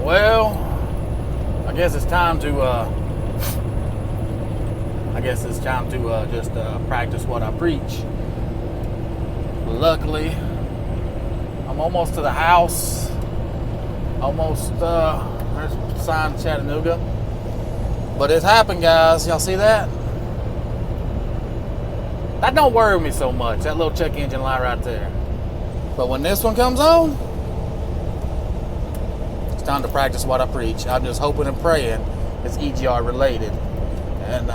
Well, I guess it's time to just practice what I preach. Luckily, I'm almost to the house. Almost there's a sign Chattanooga. But it's happened, guys. Y'all see that? That don't worry me so much, that little check engine light right there. But when this one comes on, it's time to practice what I preach. I'm just hoping and praying it's EGR related. And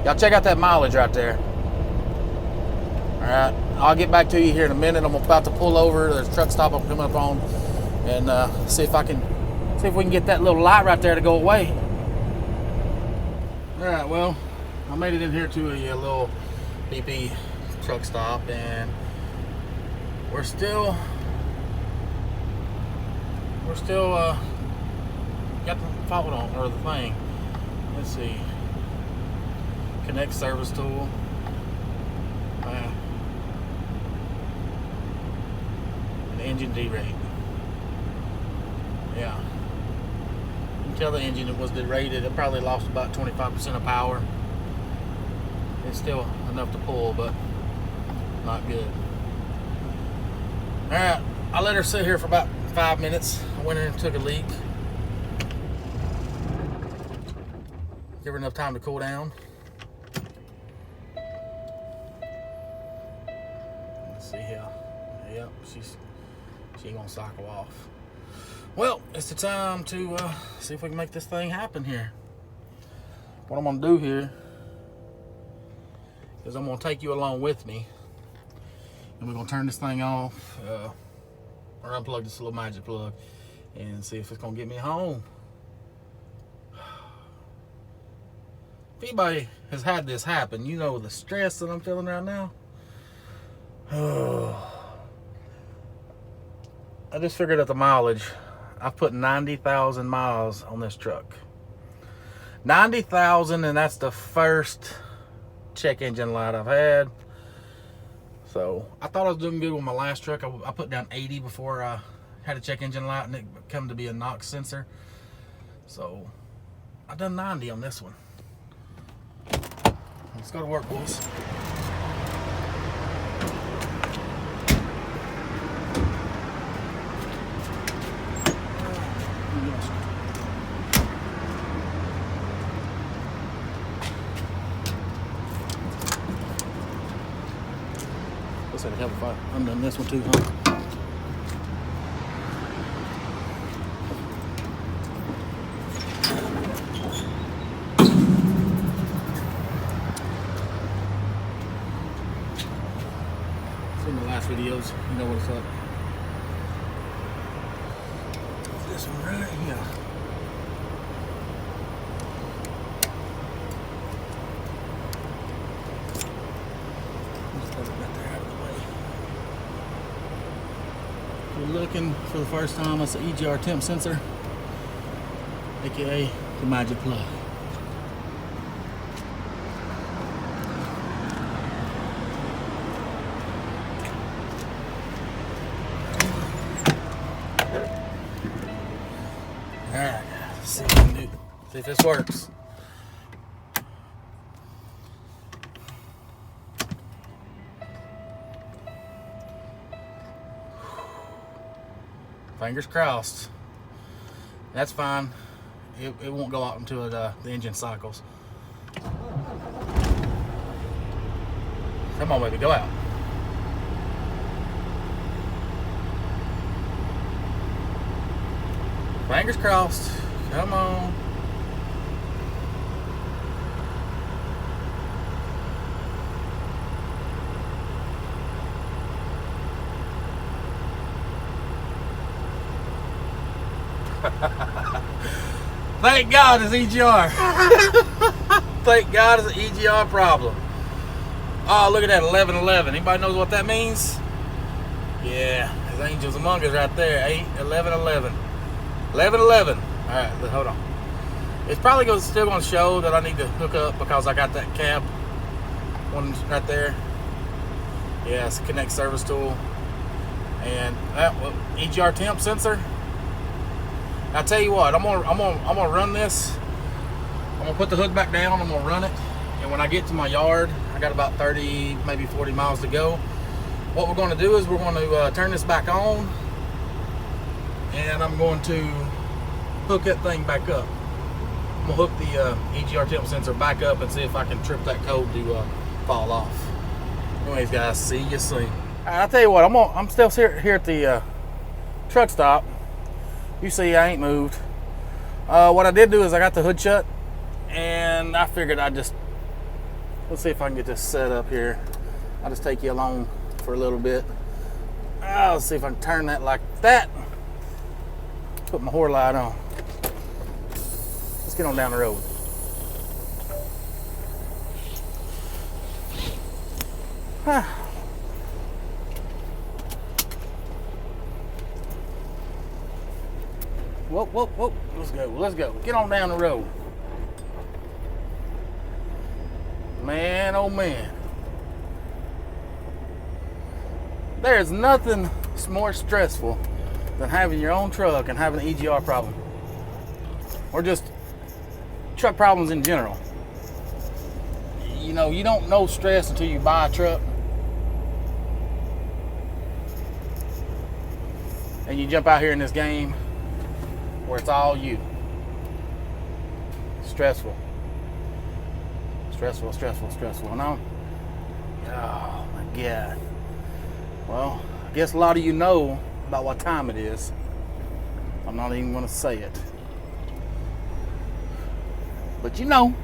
y'all check out that mileage right there. Alright, I'll get back to you here in a minute. I'm about to pull over. There's a truck stop I'm coming up on. And see if we can get that little light right there to go away. Alright, well, I made it in here to a little BP truck stop, and we're still got the fault on, or the thing. Let's see. Connect service tool. An engine derate. Yeah. You can tell the engine was derated. It probably lost about 25% of power. It's still enough to pull, but not good. Alright, I let her sit here for about 5 minutes. I went in and took a leak. Give her enough time to cool down. Let's see here. Yep, she ain't gonna cycle off. Well, it's the time to see if we can make this thing happen here. What I'm gonna do here is I'm gonna take you along with me, and we're gonna turn this thing off, or unplug this little magic plug, and see if it's gonna get me home. If anybody has had this happen, you know the stress that I'm feeling right now. I just figured out the mileage. I've put 90,000 miles on this truck. 90,000, and that's the first check engine light I've had. So I thought I was doing good with my last truck. I put down 80 before I had a check engine light, and it come to be a NOx sensor. So I done 90 on this one. Let's go to work, boys. Looks like a hell of a fire. I'm done this one too, huh? Seen the last videos, you know what it's up. This one right here. We're looking for the first time. It's an EGR temp sensor, aka the magic plug. Alright, let's see what we can do. See if this works. Fingers crossed. That's fine. It won't go out until the engine cycles. Come on, baby, go out. Fingers crossed. Come on. Thank God it's EGR. Thank God it's an EGR problem. Oh, look at that, 1111. Anybody knows what that means? Yeah, there's angels among us right there. 1111. 1111. All right, hold on. It's probably still going to show that I need to hook up because I got that cab one right there. Yeah, it's a connect service tool. And EGR temp sensor. I'll tell you what, I'm gonna run this. I'm gonna put the hood back down. I'm gonna run it, and when I get to my yard, I got about 30, maybe 40 miles to go. What we're gonna do is we're going to turn this back on, and I'm going to hook that thing back up. I'm gonna hook the EGR temp sensor back up and see if I can trip that code to fall off. Anyways, guys, see you soon. All right, I'll tell you what, I'm still here at the truck stop. You see, I ain't moved. What I did do is I got the hood shut, and I figured let's see if I can get this set up here. I'll just take you along for a little bit. Let's see if I can turn that like that. Put my whore light on. Let's get on down the road. Whoa, whoa, whoa. Let's go. Get on down the road. Man, oh man. There's nothing more stressful than having your own truck and having an EGR problem. Or just truck problems in general. You know, you don't know stress until you buy a truck. And you jump out here in this game where it's all you. Stressful. Stressful, stressful, stressful. And oh my God. Well, I guess a lot of you know about what time it is. I'm not even going to say it. But you know.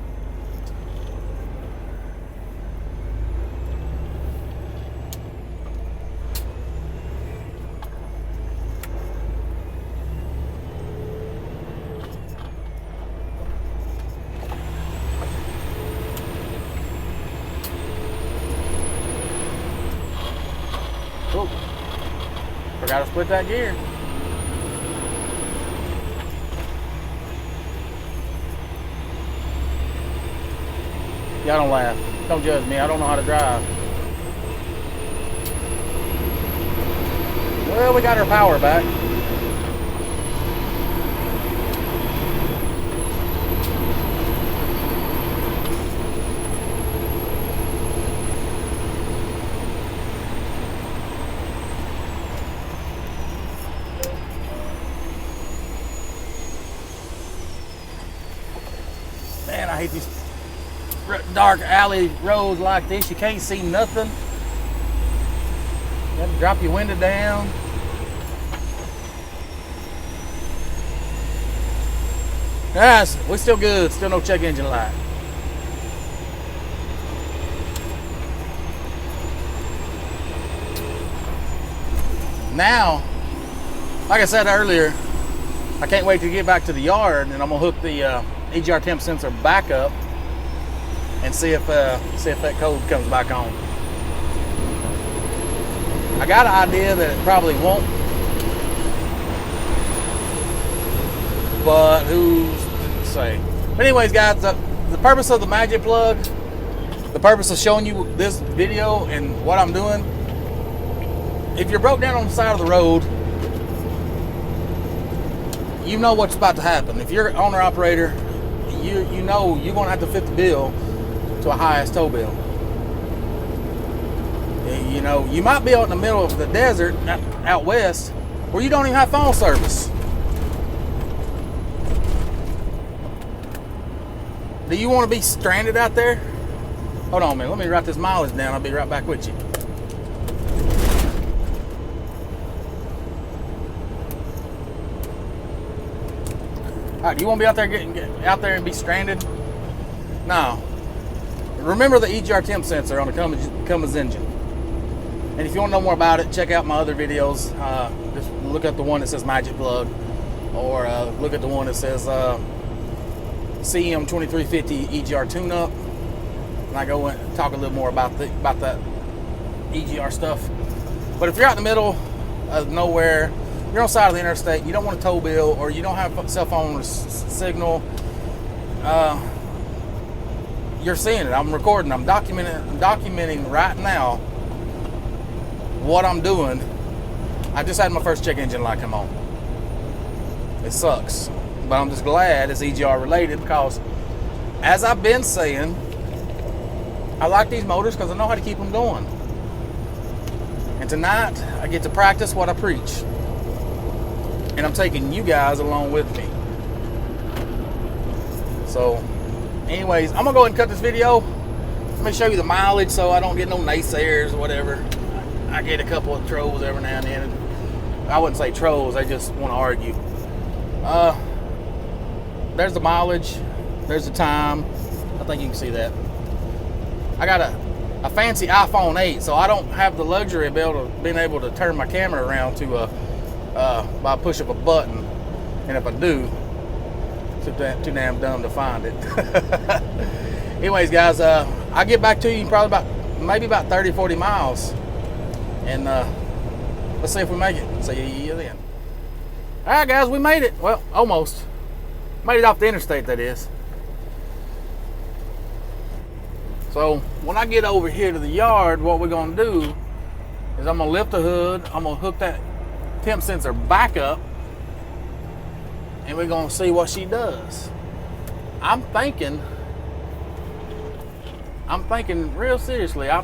Oh, forgot to split that gear. Y'all don't laugh. Don't judge me. I don't know how to drive. Well, we got our power back. Man, I hate these dark alley roads like this. You can't see nothing. You have to drop your window down. Guys, we're still good. Still no check engine light. Now, like I said earlier, I can't wait to get back to the yard, and I'm gonna hook the EGR temp sensor back up and see if that code comes back on. I got an idea that it probably won't, but who's to say? But anyways, guys, the purpose of the magic plug, the purpose of showing you this video and what I'm doing, if you're broke down on the side of the road, you know what's about to happen. If you're an owner-operator, you know you're going to have to fit the bill to a high-ass tow bill. You know, you might be out in the middle of the desert out west where you don't even have phone service. Do you want to be stranded out there? Hold on a minute, let me write this mileage down. I'll be right back with you. All right, do you want to be out there get out there and be stranded? No. Remember the EGR temp sensor on the Cummins engine. And if you want to know more about it, check out my other videos. Just look up the one that says Magic Plug, or look at the one that says CM-2350 EGR tune-up. And I go and talk a little more about that EGR stuff. But if you're out in the middle of nowhere, you're on the side of the interstate, you don't want a tow bill, or you don't have cell phone signal, you're seeing it. I'm recording. I'm documenting right now what I'm doing. I just had my first check engine light come on. It sucks. But I'm just glad it's EGR related, because as I've been saying, I like these motors because I know how to keep them going. And tonight, I get to practice what I preach. And I'm taking you guys along with me. So, anyways, I'm going to go ahead and cut this video. Let me show you the mileage so I don't get no naysayers or whatever. I get a couple of trolls every now and then. I wouldn't say trolls, they just want to argue. There's the mileage. There's the time. I think you can see that. I got a fancy iPhone 8, so I don't have the luxury of being able to turn my camera around to by push of a button. And if I do, too damn dumb to find it. Anyways, guys, I'll get back to you probably maybe about 30-40 miles. And let's see if we make it. See you then. All right, guys, we made it. Well, almost. Made it off the interstate, that is. So when I get over here to the yard, what we're gonna do is I'm gonna lift the hood, I'm gonna hook that temp sensor back up, and we're gonna see what she does. I'm thinking real seriously. I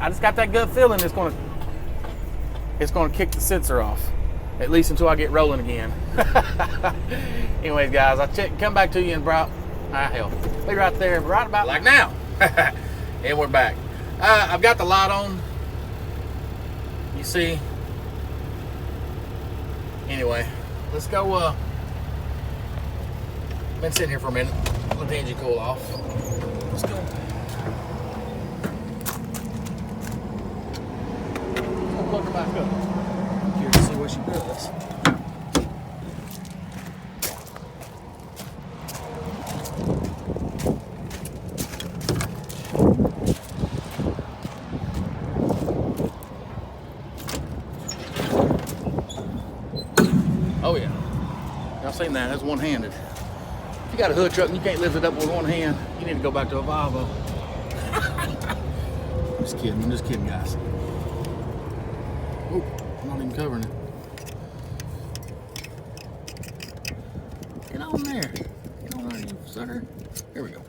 just got that gut feeling it's gonna kick the sensor off, at least until I get rolling again. Anyways, guys, I'll come back to you in about, hell, be right there, right about like now. And we're back. I've got the light on. You see. Anyway, let's go. Been sitting here for a minute. Let the engine cool off. Let's go. Let's plug her back up. I'm curious to see what she does. Oh yeah, y'all seen that? That's one-handed. If you got a hood truck and you can't lift it up with one hand, you need to go back to a Volvo. I'm just kidding, guys. Oh, I'm not even covering it. Get on there. Get on there, you sucker. Here we go.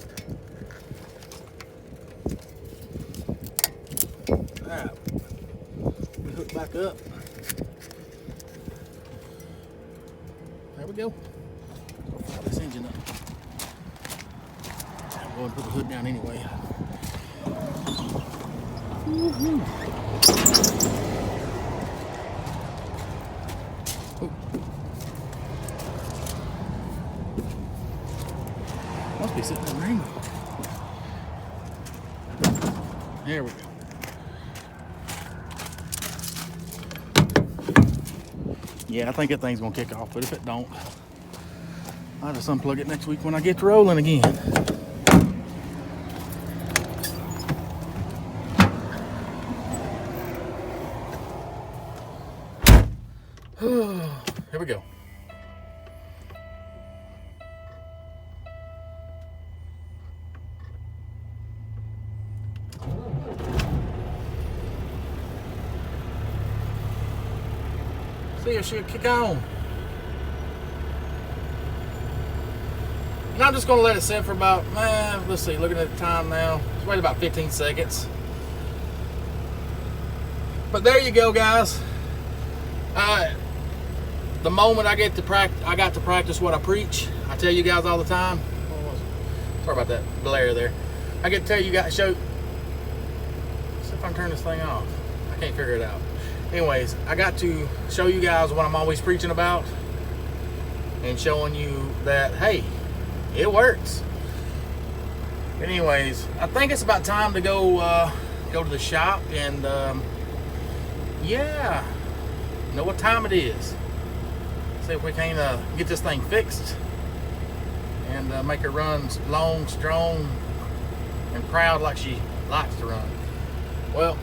Alright, we hook back up. There we go. Go fire this engine up. I'm going to put the hood down anyway. Woo-hoo. Oh. Must be sitting in the rain. There we go. Yeah, I think that thing's gonna kick off, but if it don't, I'll just unplug it next week when I get to rolling again. Here we go. See if she'll kick on. And I'm just going to let it sit for about, let's see, looking at the time now, let's wait about 15 seconds. But there you go, guys. The moment I got to practice what I preach. I tell you guys all the time. Sorry about that glare there. I get to tell you guys, see if I can turn this thing off. I can't figure it out. Anyways, I got to show you guys what I'm always preaching about and showing you that, hey, it works. Anyways, I think it's about time to go to the shop and yeah, know what time it is. See if we can get this thing fixed and make her run long, strong, and proud like she likes to run. Well,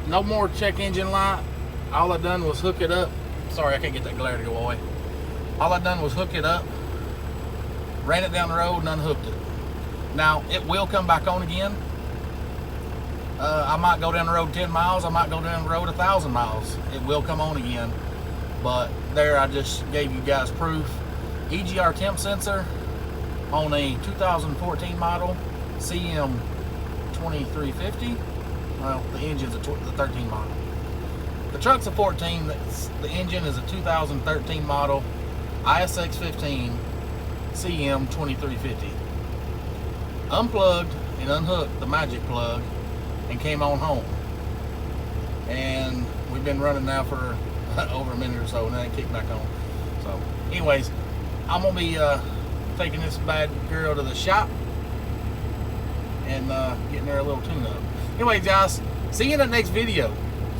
no more check engine light. All I done was hook it up. Sorry, I can't get that glare to go away. All I done was hook it up, ran it down the road, and unhooked it. Now, it will come back on again. I might go down the road 10 miles. I might go down the road 1,000 miles. It will come on again. But there, I just gave you guys proof. EGR temp sensor on a 2014 model CM-2350. Well, the engine's a 13 model. The truck's a 14. The engine is a 2013 model ISX15 CM-2350. Unplugged and unhooked the magic plug and came on home. And we've been running now for over a minute or so, and then it kicked back on. So, anyways, I'm gonna be taking this bad girl to the shop and getting her a little tune-up. Anyway, guys, see you in the next video.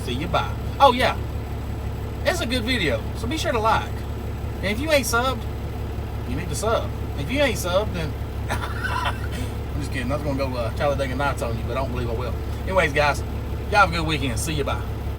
See you, bye. Oh yeah, it's a good video, so be sure to like. And if you ain't subbed, you need to sub. If you ain't subbed, then I'm just kidding. I was gonna go Talladega Nights on you, but I don't believe I will. Anyways, guys, y'all have a good weekend. See you, bye.